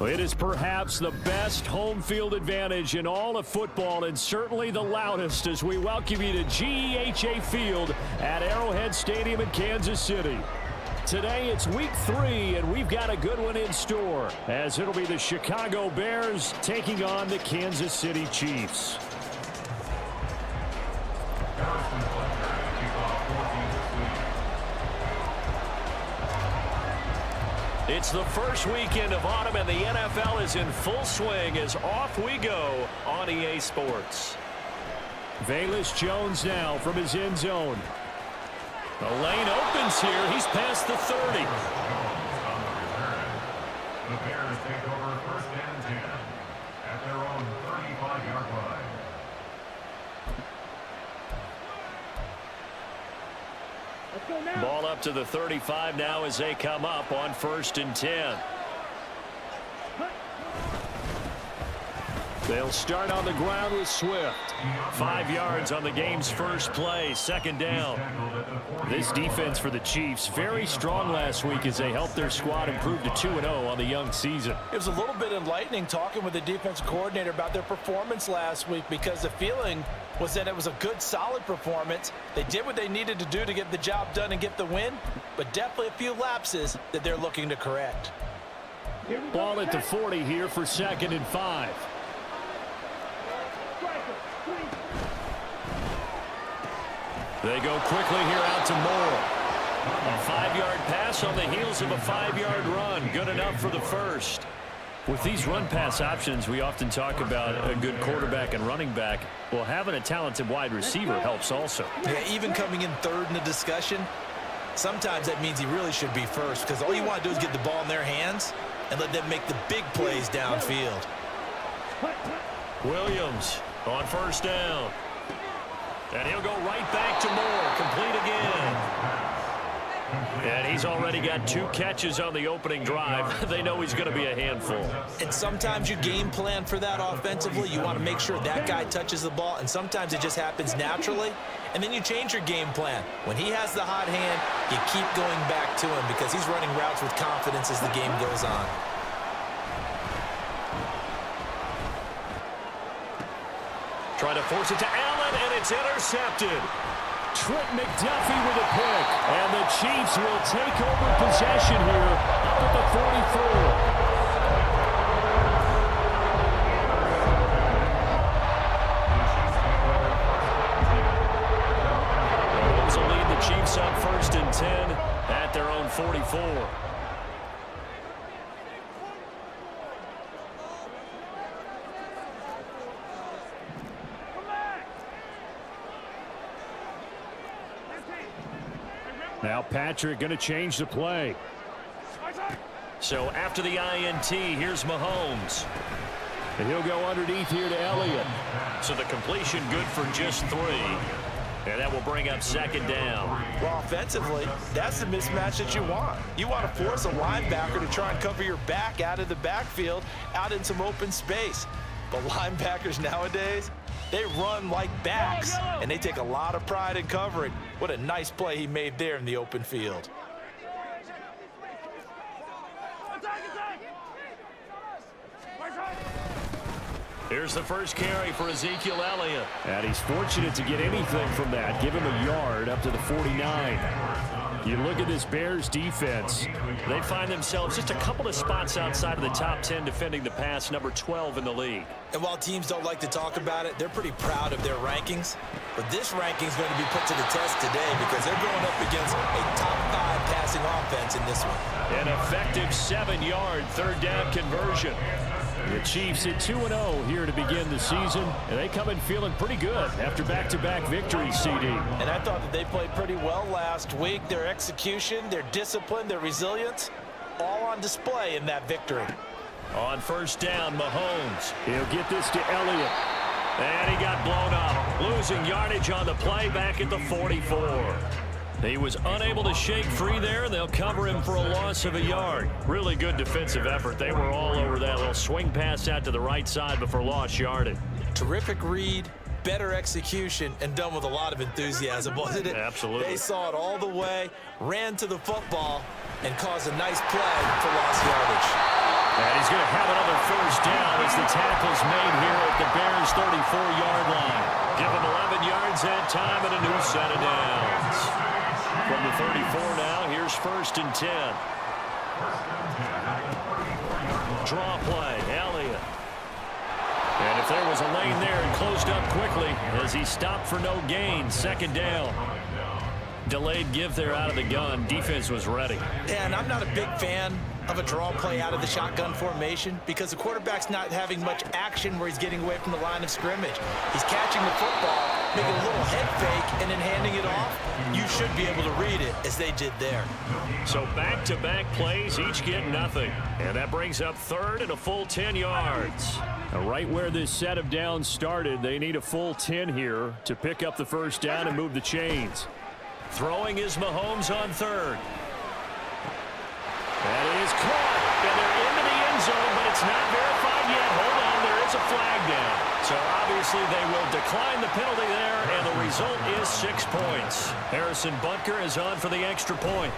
It is perhaps the best home field advantage in all of football, and certainly the loudest, as we welcome you to GEHA Field at Arrowhead Stadium in Kansas City. Today it's week 3, and we've got a good one in store, as it'll be the Chicago Bears taking on the Kansas City Chiefs. It's the first weekend of autumn, and the NFL is in full swing as off we go on EA Sports. Velus Jones now from his end zone. The lane opens here. He's past the 30. The Bears take over first and 10 at their own 35-yard line. Ball up to the 35 now as they come up on first and 10. They'll start on the ground with Swift. 5 yards on the game's first play, second down. This defense for the Chiefs, very strong last week as they helped their squad improve to 2-0 on the young season. It was a little bit enlightening talking with the defensive coordinator about their performance last week, because the feeling was that it was a good, solid performance. They did what they needed to do to get the job done and get the win, but definitely a few lapses that they're looking to correct. Ball at the 40 here for second and 5. They go quickly here out to Moore. A 5-yard pass on the heels of a 5-yard run. Good enough for the first. With these run-pass options, we often talk about a good quarterback and running back. Well, having a talented wide receiver helps also. Yeah, even coming in third in the discussion, sometimes that means he really should be first, because all you want to do is get the ball in their hands and let them make the big plays downfield. Williams on first down. And he'll go right back to Moore. Complete again. And he's already got 2 catches on the opening drive. They know he's going to be a handful. And sometimes you game plan for that offensively. You want to make sure that guy touches the ball, and sometimes it just happens naturally. And then you change your game plan. When he has the hot hand, you keep going back to him because he's running routes with confidence as the game goes on. Trying to force it to Allen, and it's intercepted. Trent McDuffie with a pick, and the Chiefs will take over possession here up at the 44. Mahomes will lead the Chiefs on first and 10 at their own 44. Now Patrick going to change the play. So after the INT, here's Mahomes. And he'll go underneath here to Elliott. So the completion good for just 3. And that will bring up second down. Well, offensively, that's the mismatch that you want. You want to force a linebacker to try and cover your back out of the backfield, out in some open space. But linebackers nowadays, they run like backs, and they take a lot of pride in covering. What a nice play he made there in the open field. Here's the first carry for Ezekiel Elliott. And he's fortunate to get anything from that. Give him a yard up to the 49. You look at this Bears defense. They find themselves just a couple of spots outside of the top 10 defending the pass, number 12 in the league. And while teams don't like to talk about it, they're pretty proud of their rankings. But this ranking is going to be put to the test today because they're going up against a top 5 passing offense in this one. An effective 7-yard third down conversion. The Chiefs at 2-0 here to begin the season, and they come in feeling pretty good after back-to-back victories, CD. And I thought that they played pretty well last week. Their execution, their discipline, their resilience, all on display in that victory. On first down, Mahomes. He'll get this to Elliott. And he got blown up. Losing yardage on the play back at the 44. He was unable to shake free there. They'll cover him for a loss of a yard. Really good defensive effort. They were all over that little swing pass out to the right side before lost yardage. Terrific read, better execution, and done with a lot of enthusiasm, wasn't it? Absolutely. They saw it all the way, ran to the football, and caused a nice play for lost yardage. And he's going to have another first down as the tackle's made here at the Bears' 34-yard line. Give him 11 yards that time and a new set of downs. From the 34 now, here's 1st and 10. Draw play, Elliott. And if there was a lane there, it closed up quickly as he stopped for no gain. 2nd down. Delayed give there out of the gun. Defense was ready. Yeah, and I'm not a big fan of a draw play out of the shotgun formation because the quarterback's not having much action where he's getting away from the line of scrimmage. He's catching the football, making a little head fake, and then handing it off. You should be able to read it as they did there. So back-to-back plays, each get nothing. And that brings up 3rd and a full 10 yards. Now, right where this set of downs started, they need a full 10 here to pick up the first down and move the chains. Throwing is Mahomes on 3rd. That is caught, and they're into the end zone, but it's not verified yet. Hold on, there is a flag down. So obviously they will decline the penalty there, and the result is 6 points. Harrison Butker is on for the extra point.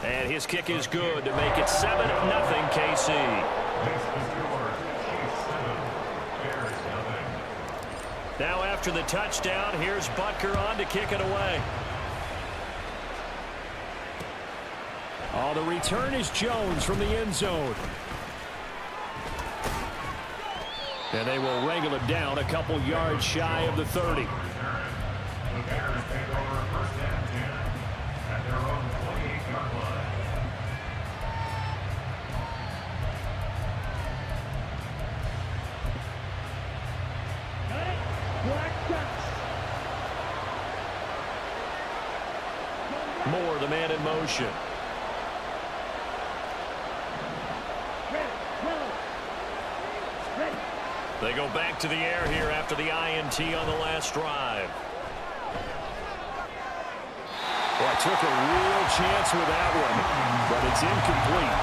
And his kick is good to make it 7-0 KC. Now after the touchdown, here's Butker on to kick it away. Oh, the return is Jones from the end zone. And they will wrangle it down a couple yards shy of the 30. The Bears take over 1st and 10 at their own 28-yard line. Moore, the man in motion. They go back to the air here after the INT on the last drive. Well, took a real chance with that one, but it's incomplete.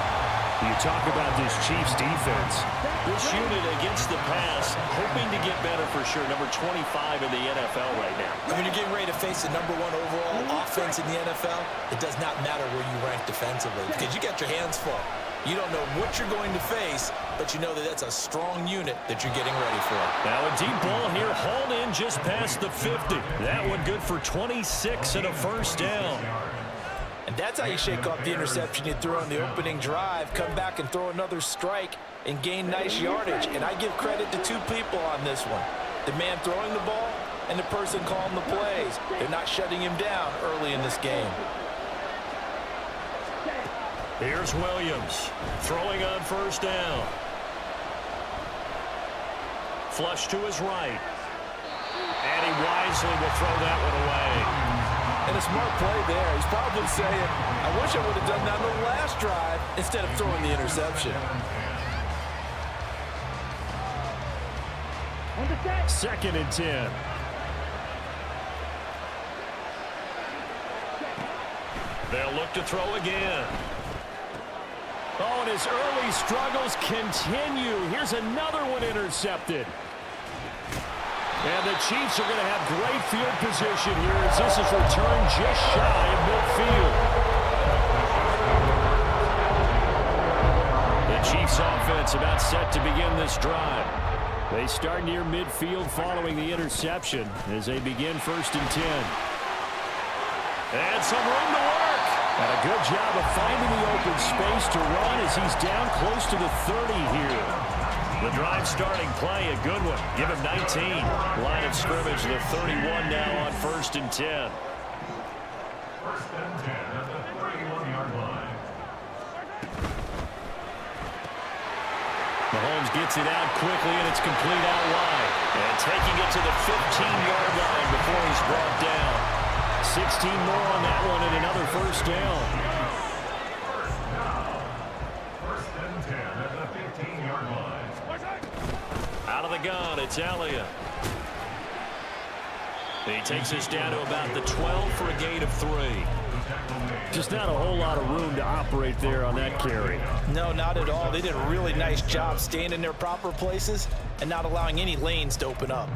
You talk about this Chiefs defense. This unit against the pass, hoping to get better for sure. Number 25 in the NFL right now. When you're getting ready to face the #1 overall offense in the NFL, it does not matter where you rank defensively because you got your hands full. You don't know what you're going to face, but you know that that's a strong unit that you're getting ready for. Now a deep ball here, hauled in just past the 50. That one good for 26 and a first down. And that's how you shake off the interception you threw on the opening drive, come back and throw another strike and gain nice yardage. And I give credit to 2 people on this one. The man throwing the ball and the person calling the plays. They're not shutting him down early in this game. Here's Williams throwing on first down. Flush to his right. And he wisely will throw that one away. And a smart play there. He's probably saying, I wish I would have done that on the last drive instead of throwing the interception. 2nd and 10. They'll look to throw again. Oh, and his early struggles continue. Here's another one intercepted. And the Chiefs are going to have great field position here as this is returned just shy of midfield. The Chiefs offense about set to begin this drive. They start near midfield following the interception as they begin 1st and 10. And some room to work. And a good job of finding the open space to run as he's down close to the 30 here. The drive starting play, a good one. Give him 19. Line of scrimmage, the 31 now on 1st and 10. 1st and 10 at the 31-yard line. Mahomes gets it out quickly, and it's complete out wide. And taking it to the 15-yard line before he's brought down. 16 more on that one and another first down. First and 10 at the 15-yard line. Out of the gun, it's Elliott. He takes us down to about the 12 for a gain of 3. Just not a whole lot of room to operate there on that carry. No, not at all. They did a really nice job staying in their proper places and not allowing any lanes to open up.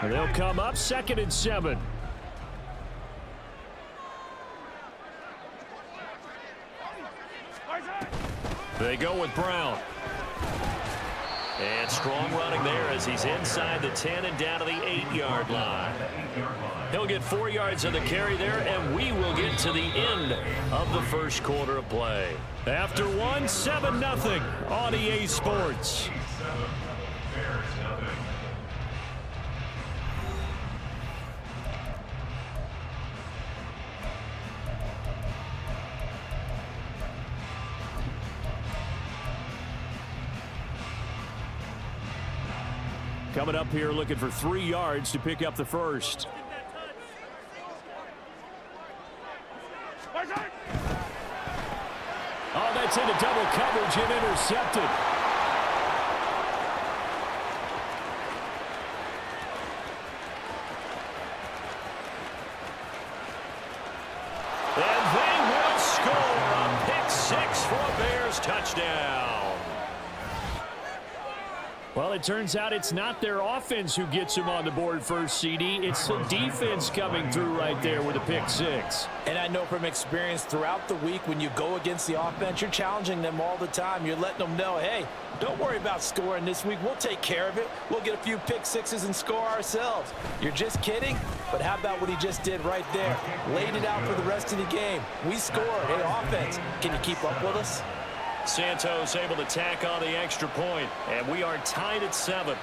And they'll come up 2nd and 7. They go with Brown. And strong running there as he's inside the 10 and down to the 8-yard line. He'll get 4 yards on the carry there, and we will get to the end of the first quarter of play. After one, 7-0 on EA Sports. Coming up here looking for 3 yards to pick up the first. Oh, that's into double coverage and intercepted. And they will score a pick 6 for a Bears touchdown. Well, it turns out it's not their offense who gets them on the board first, CD. It's the defense coming through right there with a pick 6. And I know from experience throughout the week when you go against the offense, you're challenging them all the time. You're letting them know, hey, don't worry about scoring this week. We'll take care of it. We'll get a few pick 6s and score ourselves. You're just kidding? But how about what he just did right there? Laid it out for the rest of the game. We scored. Hey, offense, can you keep up with us? Santos able to tack on the extra point, and we are tied at 7.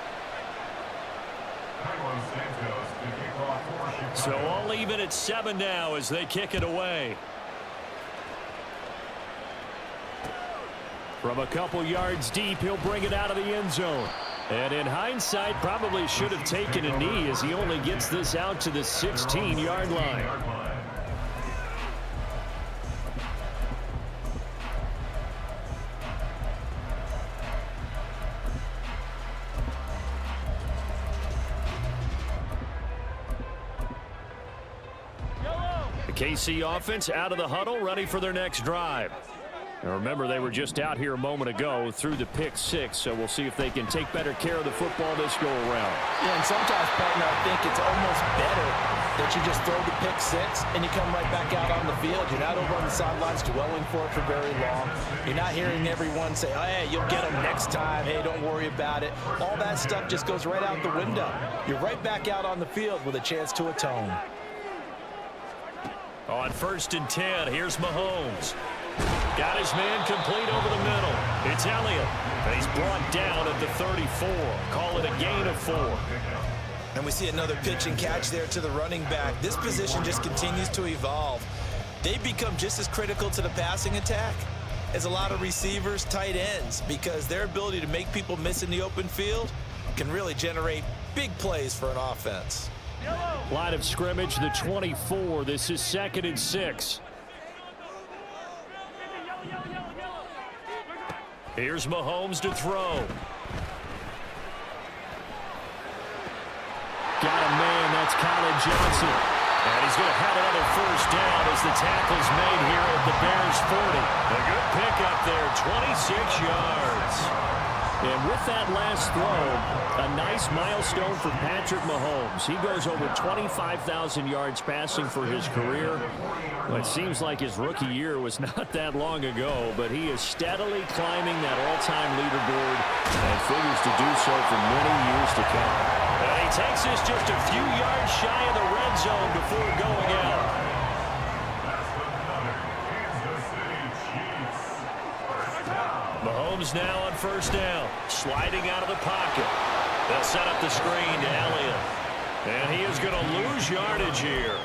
So all even at 7 now as they kick it away. From a couple yards deep, he'll bring it out of the end zone. And in hindsight, probably should have taken a knee as he only gets this out to the 16-yard line. KC offense out of the huddle, ready for their next drive. Now remember, they were just out here a moment ago through the pick 6, so we'll see if they can take better care of the football this go around. Yeah, and sometimes, partner, I think it's almost better that you just throw the pick 6 and you come right back out on the field. You're not over on the sidelines dwelling for it for very long. You're not hearing everyone say, oh, hey, you'll get them next time. Hey, don't worry about it. All that stuff just goes right out the window. You're right back out on the field with a chance to atone. On 1st and 10, here's Mahomes. Got his man complete over the middle. It's Elliott. And he's brought down at the 34. Call it a gain of 4. And we see another pitch and catch there to the running back. This position just continues to evolve. They become just as critical to the passing attack as a lot of receivers, tight ends, because their ability to make people miss in the open field can really generate big plays for an offense. Line of scrimmage, the 24. This is 2nd and 6. Here's Mahomes to throw. Got a man, that's Colin Johnson. And he's going to have another first down as the tackle's made here at the Bears 40. A good pickup there, 26 yards. And with that last throw, a nice milestone for Patrick Mahomes. He goes over 25,000 yards passing for his career. Well, it seems like his rookie year was not that long ago, but he is steadily climbing that all-time leaderboard and figures to do so for many years to come. And he takes us just a few yards shy of the red zone before going out. Mahomes now on 1st down, sliding out of the pocket. They'll set up the screen to Elliott. And he is going to lose yardage here.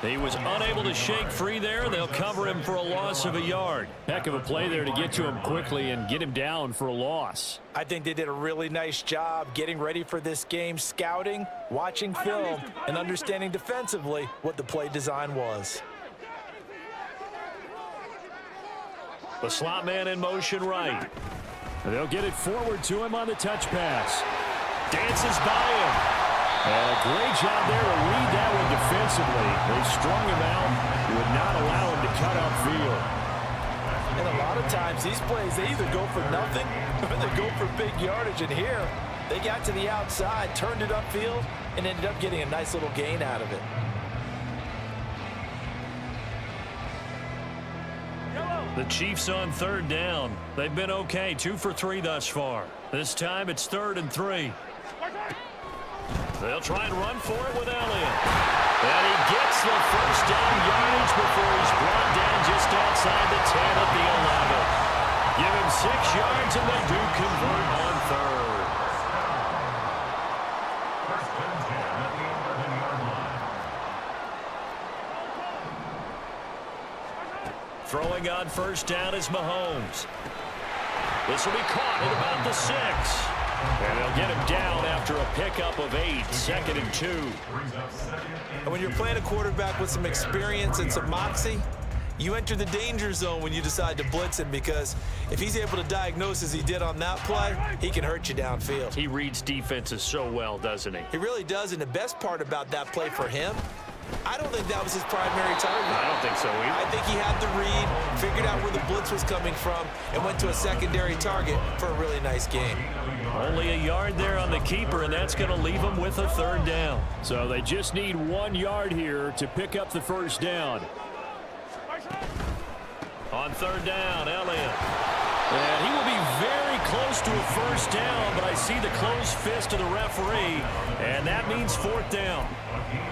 He was unable to shake free there. They'll cover him for a loss of a yard. Heck of a play there to get to him quickly and get him down for a loss. I think they did a really nice job getting ready for this game, scouting, watching film, and understanding defensively what the play design was. The slot man in motion right. They'll get it forward to him on the touch pass. Dances by him. And a great job there to read that one defensively. They strung him out, would not allow him to cut upfield. And a lot of times these plays, they either go for nothing or they go for big yardage. And here, they got to the outside, turned it upfield, and ended up getting a nice little gain out of it. The Chiefs on third down. They've been okay, 2 for 3 thus far. This time it's 3rd and 3. They'll try and run for it with Elliott. And he gets the first down yardage before he's brought down just outside the 10 at the 11. Give him 6 yards and they do convert on 3rd. First and 10 at the 11-yard line. Throwing on first down is Mahomes. This will be caught at about the 6. And they'll get him down after a pickup of 8, 2nd and 2. And when you're playing a quarterback with some experience and some moxie, you enter the danger zone when you decide to blitz him, because if he's able to diagnose as he did on that play, he can hurt you downfield. He reads defenses so well, doesn't he? He really does, and the best part about that play for him, I don't think that was his primary target. I don't think so either. I think he had the read, figured out where the blitz was coming from, and went to a secondary target for a really nice game. Only a yard there on the keeper, and that's going to leave him with a 3rd down. So they just need 1 yard here to pick up the first down. On 3rd down, Elliott. And he will be very close to a first down, but I see the closed fist of the referee, and that means 4th down.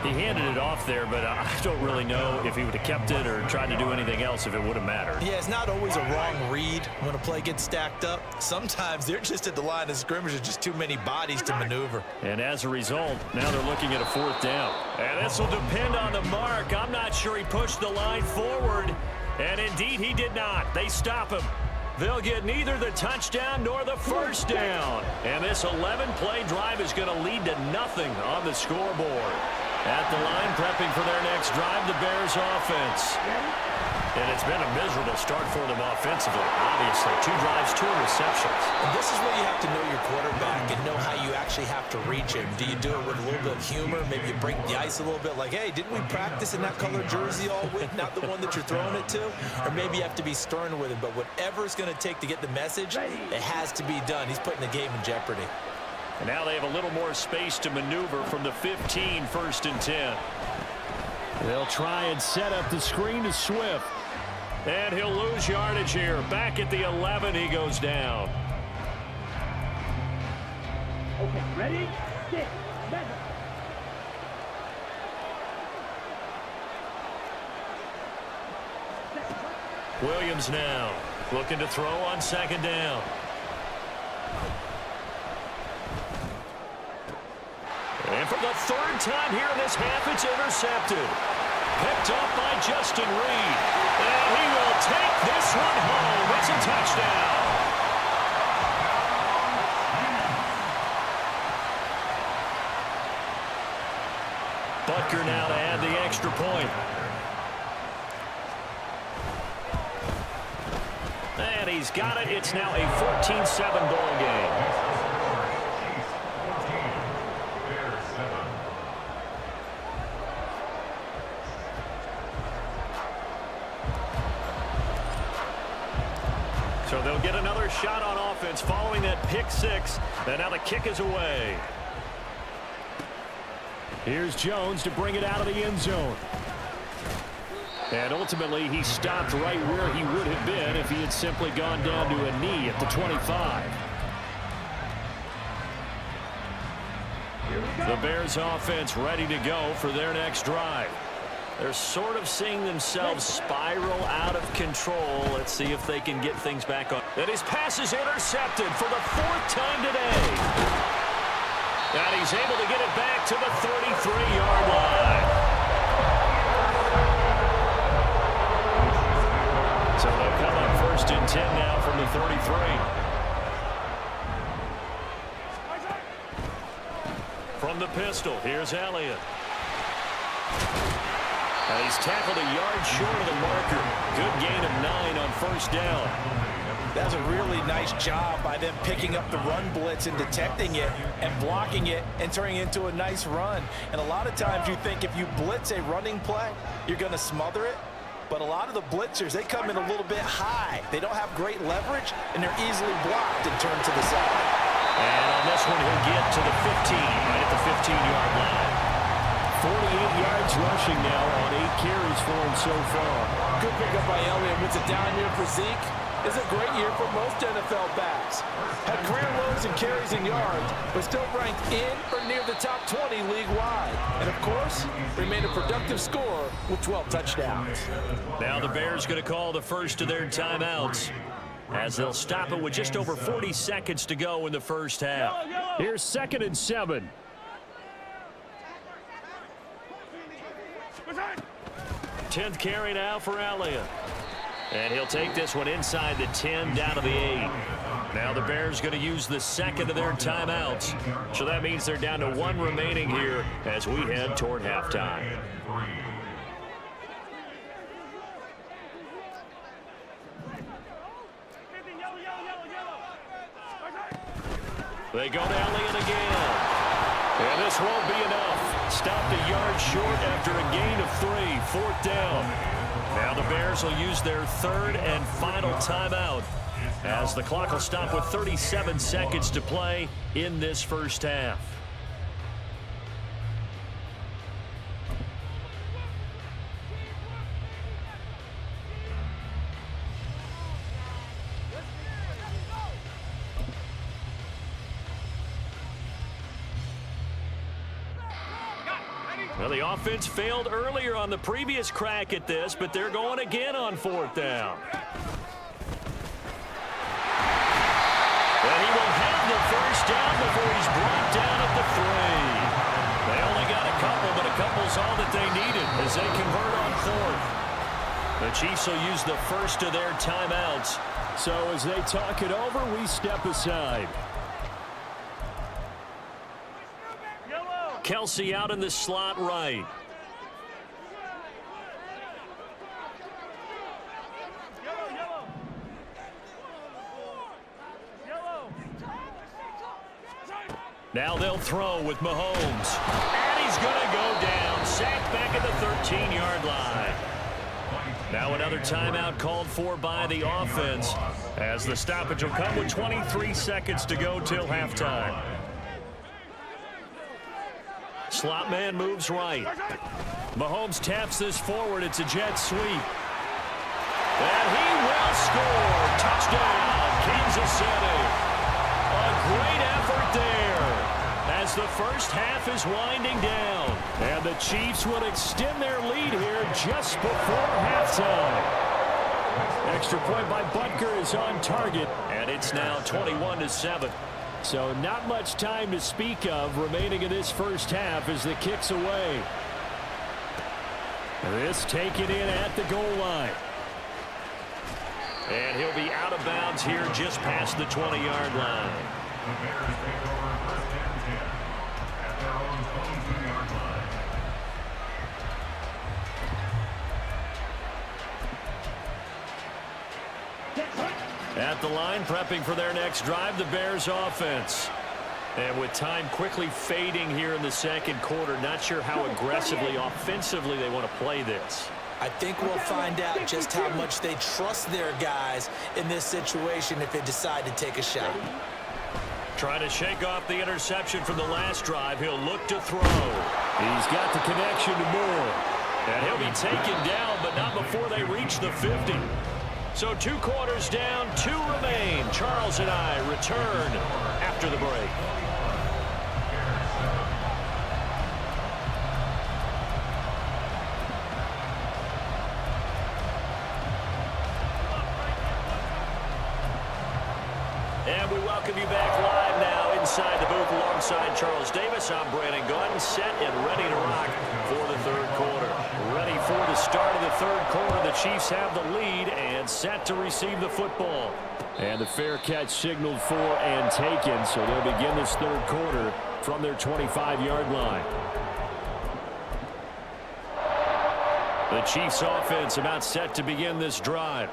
He handed it off there, but I don't really know if he would have kept it or tried to do anything else if it would have mattered. Yeah, it's not always a wrong read when a play gets stacked up. Sometimes they're just at the line of scrimmage. There's just too many bodies to maneuver. And as a result, now they're looking at a 4th down. And this will depend on the mark. I'm not sure he pushed the line forward. And indeed, he did not. They stop him. They'll get neither the touchdown nor the first down. And this 11-play drive is going to lead to nothing on the scoreboard. At the line, prepping for their next drive, the Bears offense. And it's been a miserable start for them offensively, obviously. 2 drives, 2 receptions. And this is where you have to know your quarterback and know how you actually have to reach him. Do you do it with a little bit of humor? Maybe you break the ice a little bit, like, hey, didn't we practice in that color jersey all week, not the one that you're throwing it to? Or maybe you have to be stern with him. But whatever it's going to take to get the message, it has to be done. He's putting the game in jeopardy. And now they have a little more space to maneuver from the 15, 1st and 10. They'll try and set up the screen to Swift. And he'll lose yardage here. Back at the 11, he goes down. Okay, ready, set, measure. Williams now looking to throw on 2nd down. And for the 3rd time here in this half, it's intercepted. Picked up by Justin Reed. And he will take this one home. It's a touchdown. Butker now to add the extra point. And he's got it. It's now a 14-7 ball game. So they'll get another shot on offense following that pick 6. And now the kick is away. Here's Jones to bring it out of the end zone. And ultimately, he stopped right where he would have been if he had simply gone down to a knee at the 25. The Bears offense ready to go for their next drive. They're sort of seeing themselves spiral out of control. Let's see if they can get things back on. And his pass is intercepted for the 4th time today. And he's able to get it back to the 33-yard line. So they'll come on 1st and 10 now from the 33. From the pistol, here's Elliott. And he's tackled a yard short of the marker. Good gain of 9 on 1st down. That's a really nice job by them picking up the run blitz and detecting it and blocking it and turning it into a nice run. And a lot of times you think if you blitz a running play, you're going to smother it. But a lot of the blitzers, they come in a little bit high. They don't have great leverage, and they're easily blocked and turned to the side. And on this one, he'll get to the 15, right at the 15-yard line. 48 yards rushing now on 8 carries for him so far. Good pickup by Elliott. It's a down year for Zeke. It's a great year for most NFL backs. Had career lows in carries and yards, but still ranked in or near the top 20 league-wide. And, of course, remained a productive scorer with 12 touchdowns. Now the Bears going to call the first of their timeouts as they'll stop it with just over 40 seconds to go in the first half. Here's 2nd and 7. Tenth carry now for Elliott. And he'll take this one inside the 10 down to the 8. Now the Bears going to use the second of their timeouts. So that means they're down to 1 remaining here as we head toward halftime. They go to Elliott again. And this won't be enough. Stopped a yard short after a gain of 3. 4th down. Now the Bears will use their 3rd and final timeout as the clock will stop with 37 seconds to play in this first half. Well, the offense failed earlier on the previous crack at this, but they're going again on 4th down. And he will have the first down before he's brought down at the 3. They only got a couple, but a couple's all that they needed as they convert on 4th. The Chiefs will use the first of their timeouts. So as they talk it over, we step aside. Kelsey out in the slot right. Now they'll throw with Mahomes. And he's going to go down. Sacked back at the 13-yard line. Now another timeout called for by the offense as the stoppage will come with 23 seconds to go till halftime. Slot man moves right. Mahomes taps this forward. It's a jet sweep. And he will score. Touchdown, Kansas City. A great effort there as the first half is winding down. And the Chiefs will extend their lead here just before halftime. Extra point by Butker is on target, and it's now 21-7. So not much time to speak of remaining in this first half as the kick's away. This taken in at the goal line. And he'll be out of bounds here just past the 20-yard line. The Bears take over 1st and 10 at their own 22-yard line. At the line, prepping for their next drive, the Bears offense. And with time quickly fading here in the second quarter, not sure how aggressively, offensively they want to play this. I think we'll find out just how much they trust their guys in this situation if they decide to take a shot. Trying to shake off the interception from the last drive. He'll look to throw. He's got the connection to Moore. And he'll be taken down, but not before they reach the 50. So 2 quarters down, 2 remain. Charles and I return after the break. And we welcome you back live now inside the booth alongside Charles Davis. I'm Brandon Gordon, set and ready to rock for the third quarter. Ready for the start of the third quarter. The Chiefs have the lead and set to receive the football. And the fair catch signaled for and taken, so they'll begin this third quarter from their 25-yard line. The Chiefs offense about set to begin this drive.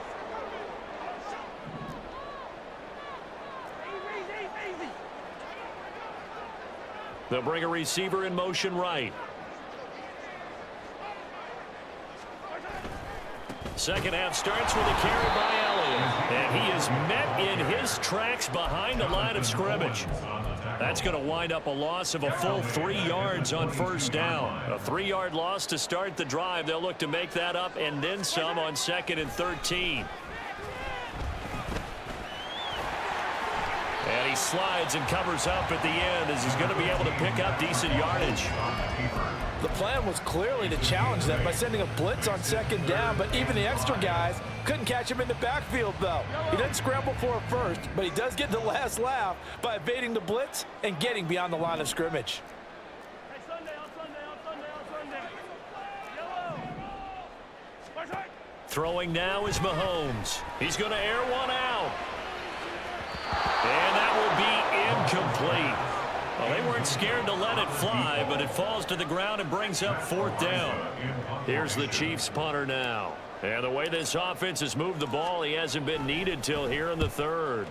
They'll bring a receiver in motion right. Second half starts with a carry by Elliott. And he is met in his tracks behind the line of scrimmage. That's going to wind up a loss of a full 3 yards on first down. A 3-yard loss to start the drive. They'll look to make that up and then some on 2nd and 13. And he slides and covers up at the end as he's going to be able to pick up decent yardage. The plan was clearly to challenge them by sending a blitz on 2nd down, but even the extra guys couldn't catch him in the backfield, though. He didn't scramble for a first, but he does get the last laugh by evading the blitz and getting beyond the line of scrimmage. Throwing now is Mahomes. He's going to air one out. And that will be incomplete. Well, they weren't scared to let it fly, but it falls to the ground and brings up 4th down. Here's the Chiefs punter now. And the way this offense has moved the ball, he hasn't been needed till here in the 3rd.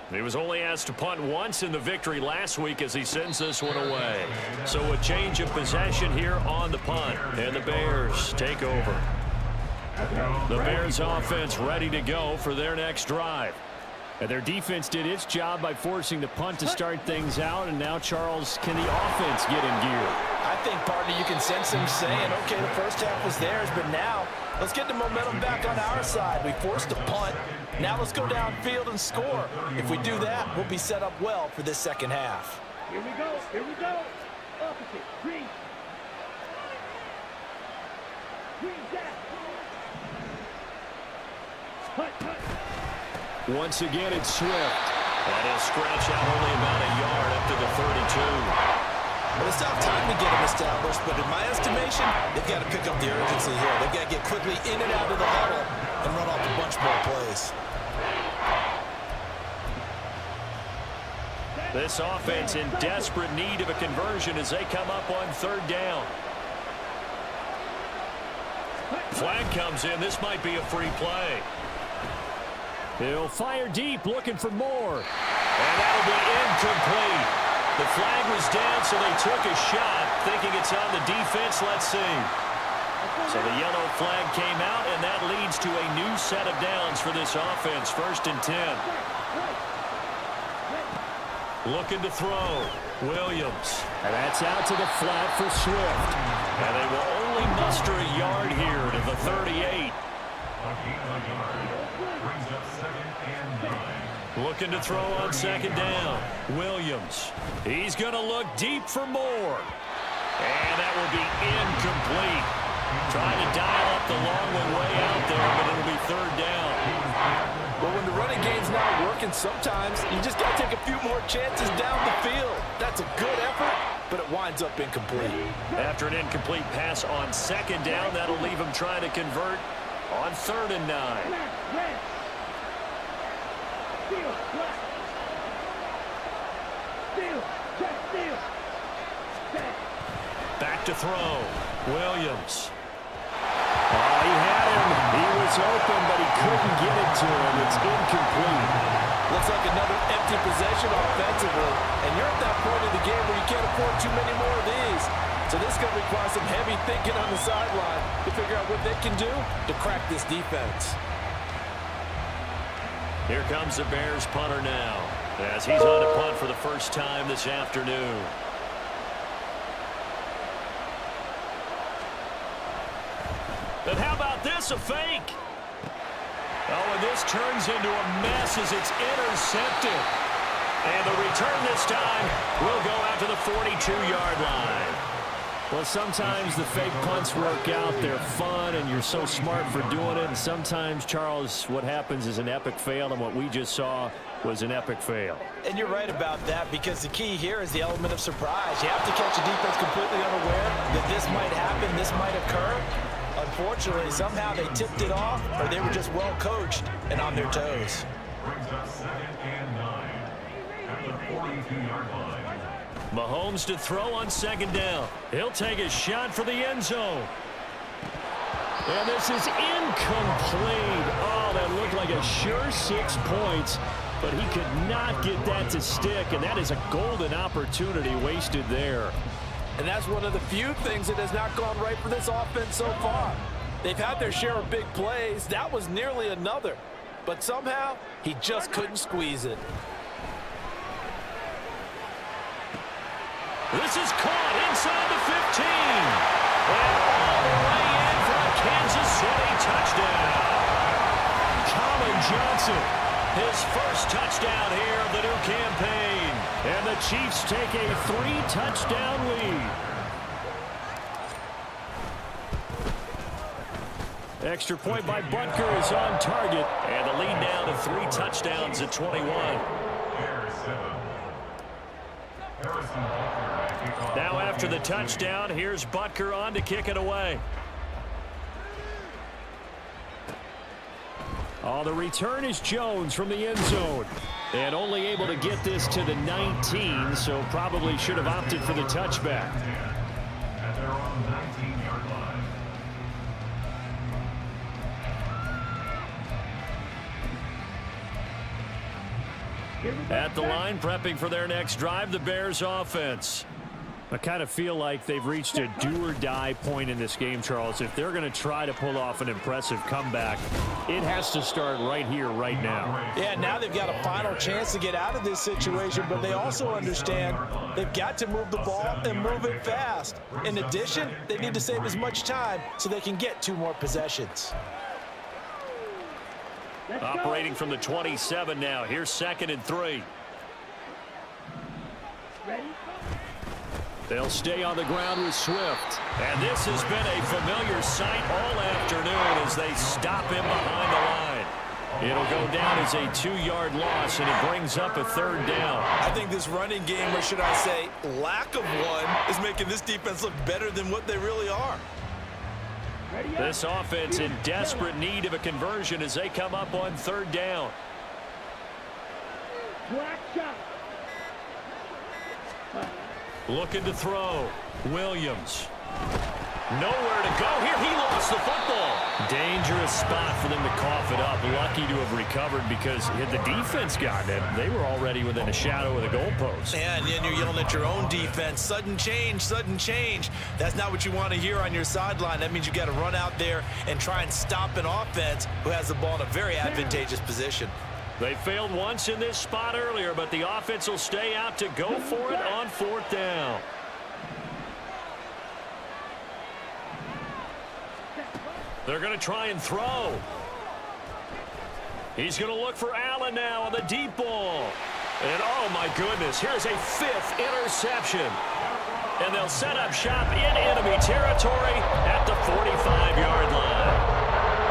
He was only asked to punt once in the victory last week as he sends this one away. So a change of possession here on the punt. And the Bears take over. The Bears offense ready to go for their next drive. And their defense did its job by forcing the punt to start things out. And now, Charles, can the offense get in gear? I think, partner, you can sense him saying, okay, the first half was theirs, but now let's get the momentum back on our side. We forced a punt. Now let's go downfield and score. If we do that, we'll be set up well for this second half. Here we go. Here we go. Opposite. Green. Green down. Hut. Once again, it's Swift. And he'll scratch out only about a yard up to the 32. Well, it's tough time to get him established, but in my estimation, they've got to pick up the urgency here. They've got to get quickly in and out of the huddle and run off a bunch more plays. This offense in desperate need of a conversion as they come up on 3rd down. Flag comes in. This might be a free play. He'll fire deep, looking for more. And that'll be incomplete. The flag was down, so they took a shot, thinking it's on the defense. Let's see. So the yellow flag came out, and that leads to a new set of downs for this offense. 1st and 10. Looking to throw. Williams. And that's out to the flat for Swift. And they will only muster a yard here to the 38. Looking to throw on 2nd down. Williams. He's going to look deep for more. And that will be incomplete. Trying to dial up the long one way out there, but it'll be 3rd down. Well, when the running game's not working, sometimes you just got to take a few more chances down the field. That's a good effort, but it winds up incomplete. After an incomplete pass on 2nd down, that'll leave him trying to convert on 3rd and 9. Back to throw. Williams. Oh, he had him. He was open, but he couldn't get it to him. It's incomplete. Looks like another empty possession offensively. And you're at that point in the game where you can't afford too many more of these. So this is going to require some heavy thinking on the sideline to figure out what they can do to crack this defense. Here comes the Bears punter now, as he's on to punt for the first time this afternoon. And how about this, a fake? Oh, and this turns into a mess as it's intercepted. And the return this time will go out to the 42-yard line. Well, sometimes the fake punts work out. They're fun, and you're so smart for doing it. And sometimes, Charles, what happens is an epic fail, and what we just saw was an epic fail. And you're right about that, because the key here is the element of surprise. You have to catch a defense completely unaware that this might happen, this might occur. Unfortunately, somehow they tipped it off, or they were just well coached and on their toes. Brings up 2nd and 9 at the 42-yard line. Mahomes to throw on 2nd down. He'll take a shot for the end zone. And this is incomplete. Oh, that looked like a sure 6 points, but he could not get that to stick, and that is a golden opportunity wasted there. And that's one of the few things that has not gone right for this offense so far. They've had their share of big plays. That was nearly another. But somehow, he just couldn't squeeze it. This is caught inside the 15. And all the way in for a Kansas City touchdown. Colin Johnson, his first touchdown here of the new campaign. And the Chiefs take a 3-touchdown lead. Extra point by Butker is on target. And the lead now to 3 touchdowns at 21. Now after the touchdown, here's Butker on to kick it away. Oh, the return is Jones from the end zone. And only able to get this to the 19, so probably should have opted for the touchback. At their own 19-yard line. At the line, prepping for their next drive, the Bears offense. I kind of feel like they've reached a do-or-die point in this game, Charles. If they're going to try to pull off an impressive comeback, it has to start right here, right now. Yeah, now they've got a final chance to get out of this situation, but they also understand they've got to move the ball and move it fast. In addition, they need to save as much time so they can get 2 more possessions. Operating from the 27 now. Here's 2nd and 3. Ready? They'll stay on the ground with Swift. And this has been a familiar sight all afternoon as they stop him behind the line. It'll go down as a 2-yard loss, and it brings up a 3rd down. I think this running game, or should I say lack of one, is making this defense look better than what they really are. This offense in desperate need of a conversion as they come up on 3rd down. Black shot. Looking to throw. Williams. Nowhere to go here. He lost the football. Dangerous spot for them to cough it up. Lucky to have recovered because had the defense gotten it, they were already within a shadow of the goalpost. Yeah, and then you're yelling at your own defense. Sudden change, sudden change. That's not what you want to hear on your sideline. That means you got to run out there and try and stop an offense who has the ball in a very advantageous position. They failed once in this spot earlier, but the offense will stay out to go for it on 4th down. They're going to try and throw. He's going to look for Allen now on the deep ball. And oh my goodness, here's a 5th interception. And they'll set up shop in enemy territory at the 45-yard line.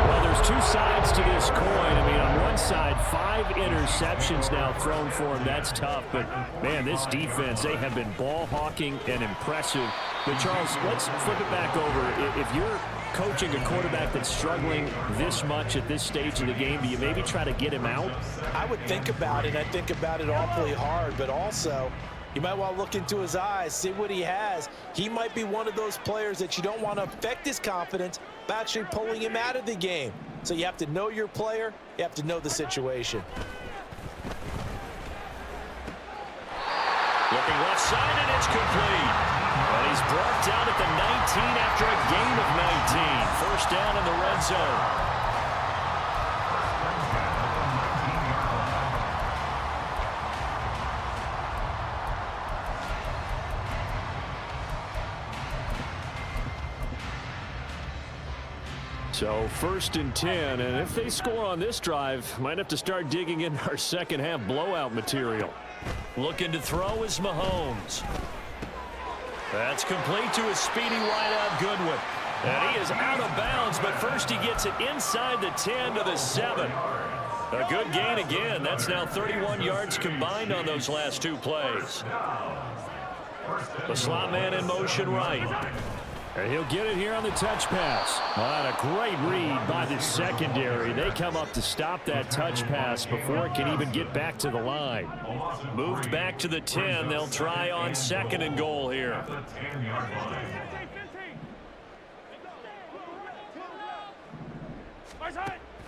Well, there's 2 sides to this coin. I mean, on one side, 5 interceptions now thrown for him. That's tough. But, man, this defense, they have been ball hawking and impressive. But, Charles, let's flip it back over. If you're coaching a quarterback that's struggling this much at this stage of the game, do you maybe try to get him out? I would think about it. I think about it awfully hard, but also you might want to look into his eyes, see what he has. He might be one of those players that you don't want to affect his confidence by actually pulling him out of the game. So you have to know your player. You have to know the situation. Looking left side, and it's complete. And he's brought down at the 19 after a gain of 19. First down in the red zone. So 1st and 10, and if they score on this drive, might have to start digging in our second half blowout material. Looking to throw is Mahomes. That's complete to a speedy wideout Goodwin. And he is out of bounds, but first he gets it inside the 10 to the 7. A good gain again. That's now 31 yards combined on those last 2 plays. The slot man in motion right. And he'll get it here on the touch pass. Well, a great read by the secondary. They come up to stop that touch pass before it can even get back to the line. Moved back to the 10. They'll try on 2nd and goal here.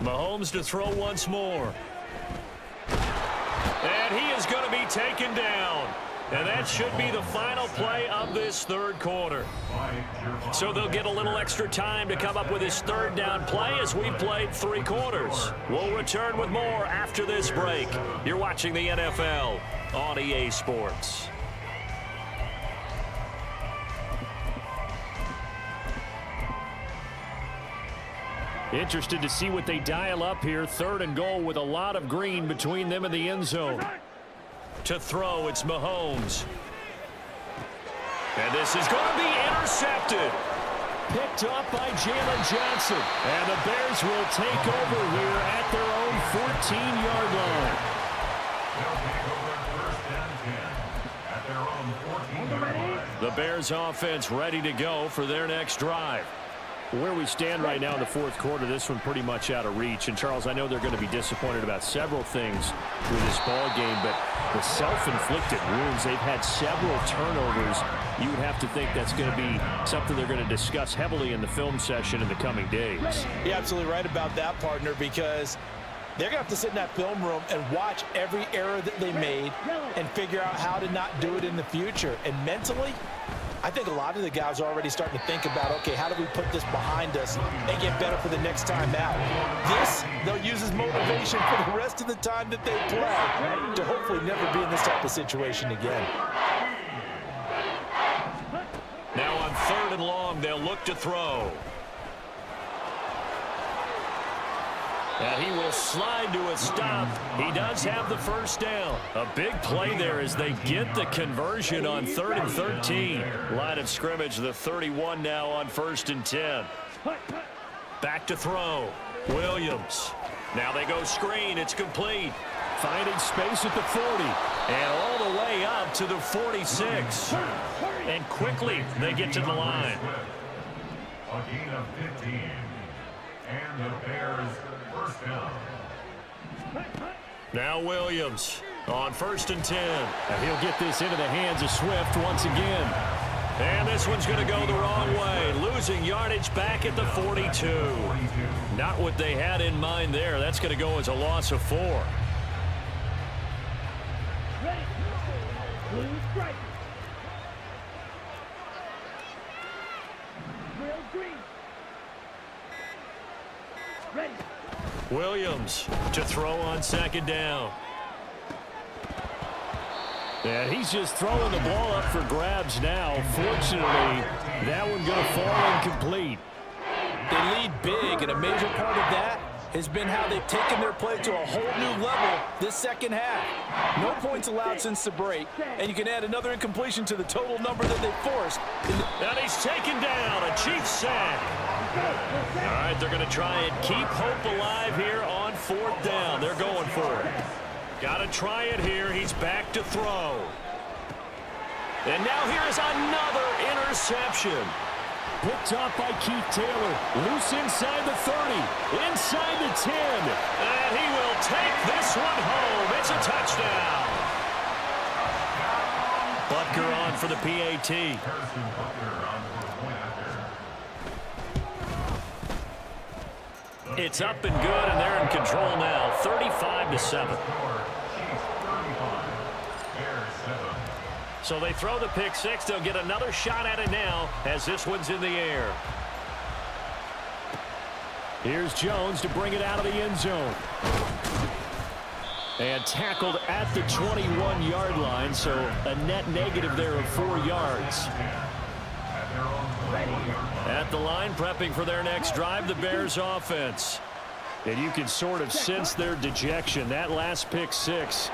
Mahomes to throw once more. And he is going to be taken down. And that should be the final play of this 3rd quarter. So they'll get a little extra time to come up with his 3rd down play as we played 3 quarters. We'll return with more after this break. You're watching the NFL on EA Sports. Interested to see what they dial up here. 3rd and goal with a lot of green between them and the end zone. To throw, it's Mahomes. And this is going to be intercepted. Picked up by Jalen Johnson. And the Bears will take over here at their own 14-yard line. They'll take over first and 10 at their own 14-yard line. The Bears offense ready to go for their next drive. Where we stand right now in the 4th quarter, this one pretty much out of reach. And, Charles, I know they're going to be disappointed about several things with this ball game, but the self-inflicted wounds, they've had several turnovers. You would have to think that's going to be something they're going to discuss heavily in the film session in the coming days. You're absolutely right about that, partner, because they're going to have to sit in that film room and watch every error that they made and figure out how to not do it in the future. And mentally, I think a lot of the guys are already starting to think about, okay, how do we put this behind us and get better for the next time out? This, they'll use as motivation for the rest of the time that they play to hopefully never be in this type of situation again. Now on 3rd and long, they'll look to throw. And he will slide to a stop. He does have the first down. A big play there as they get the conversion on 3rd and 13. Line of scrimmage, the 31 now on 1st and 10. Back to throw. Williams. Now they go screen. It's complete. Finding space at the 40. And all the way up to the 46. And quickly they get to the line. A gain of 15. And the Bears first down. Now Williams on 1st and 10. And he'll get this into the hands of Swift once again. And this one's going to go the wrong way. Losing yardage back at the 42. Not what they had in mind there. That's going to go as a loss of 4. Ready. Blue stripe. Real green. Ready. Williams to throw on 2nd down. And he's just throwing the ball up for grabs now. Fortunately, that one going to fall incomplete. They lead big, and a major part of that has been how they've taken their play to a whole new level this second half. No points allowed since the break, and you can add another incompletion to the total number that they forced. And he's taken down. A Chiefs sack. All right, they're going to try and keep hope alive here on 4th down. They're going for it. Got to try it here. He's back to throw. And now here is another interception. Picked up by Keith Taylor. Loose inside the 30. Inside the 10. And he will take this one home. It's a touchdown. Butker on for the PAT. It's up and good, and they're in control now. 35-7. So they throw the pick 6. They'll get another shot at it now as this one's in the air. Here's Jones to bring it out of the end zone. And tackled at the 21-yard line, so a net negative there of 4 yards. At the line, prepping for their next drive, the Bears offense. And you can sort of sense their dejection. That last pick 6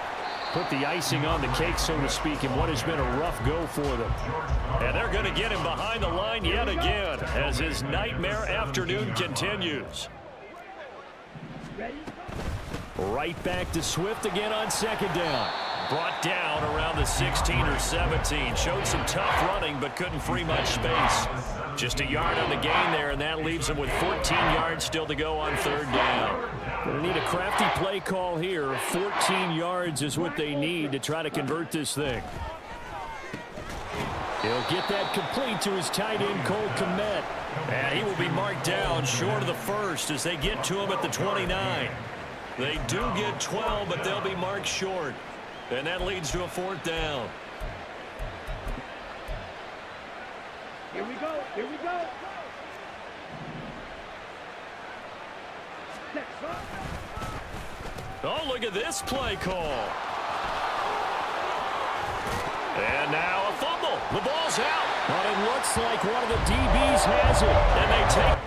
put the icing on the cake, so to speak, in what has been a rough go for them. And they're going to get him behind the line yet again as his nightmare afternoon continues. Right back to Swift again on 2nd down. Brought down around the 16 or 17. Showed some tough running, but couldn't free much space. Just a yard on the gain there, and that leaves him with 14 yards still to go on 3rd down. Going to need a crafty play call here. 14 yards is what they need to try to convert this thing. He'll get that complete to his tight end, Cole Kmet. And he will be marked down short of the 1st as they get to him at the 29. They do get 12, but they'll be marked short. And that leads to a 4th down. Here we go. Here we go. Oh, look at this play call. And now a fumble. The ball's out. But it looks like one of the DBs has it. And they take